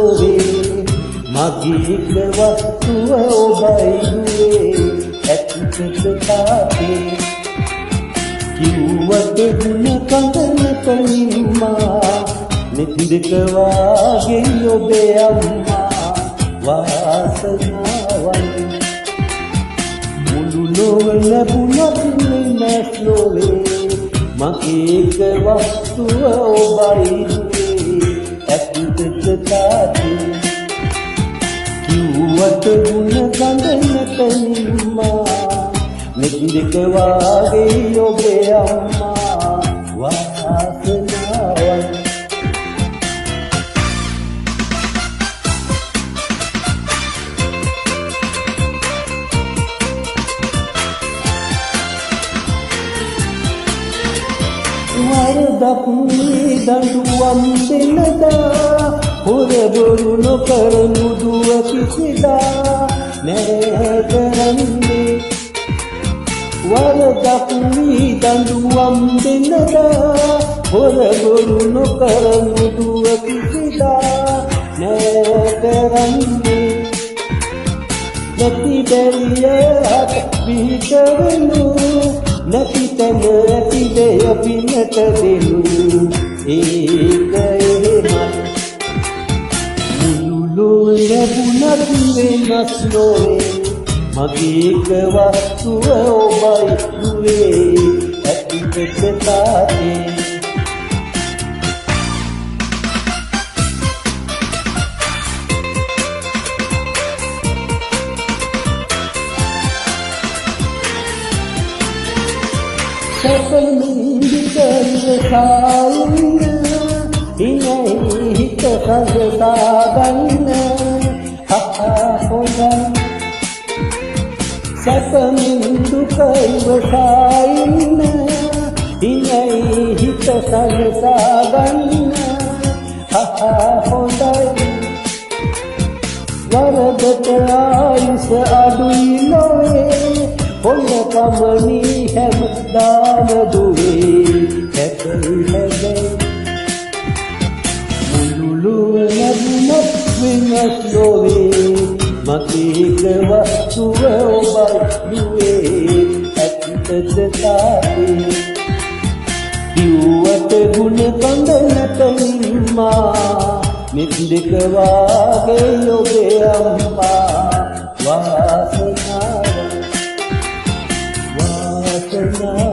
නොවේ මගේ වස්තුව ඔබයි දුවේ ඇතිකද තාපේ කිව්වට ගුණ කඳනක නිම්මා නිතිදක වාගේ ඔබේ අම්මා වාසනාවන් මුළු නොව ලැබුණත් නැස් නොවේ මගේ වස්තුව ඔබයි දුවේ ඇතිකද තාපේ කිව්වට ගුණ කඳනක නිම්මා නිතිදක වාගේ ඔබේ අම්මා වාසනාවන් වරදක් දඬුවම් දෙනදා හොරබොරු නොකරනු දුව කිසිදා නෑ කරන්නේ වරදක් දඬුවම් දෙනදා හොරබොරු නොකරනු දුව කිසිදා නෑ කරන්නේ නැති බැරිය පිටවෙනු නැති තැන ඇති දෙය පිනට දෙනු ඒක එහෙමයි මුළු ලැබුණත් වෙනස් නොවේ මගේ වස්තුව ඔබයි දුවේ ඇතිකද තාපේ සැපමින්දිකල්වසායන්න ඉනයි හිත සඳසාගන්න හොඳයි සැපමින්දුකල්වසායන්න ඉනයි හිත සඳසාගන්න හොඳයි වරදට ආයුෂ අඩුයි නොවේ හොඳ කමනී හැමදාම දුවේ හැකයි හැබැයි මුළුලු ලැබුණත් වෙනස් නොවේ මගේ වස්තුව ඔබයි දුවේ ඇතිකද තාපේ කිව්වට ගුණ කඳනක නිම්මා නිතිදක වාගේ ඔබේ අම්මා වාසනාවන් වාසනාවන්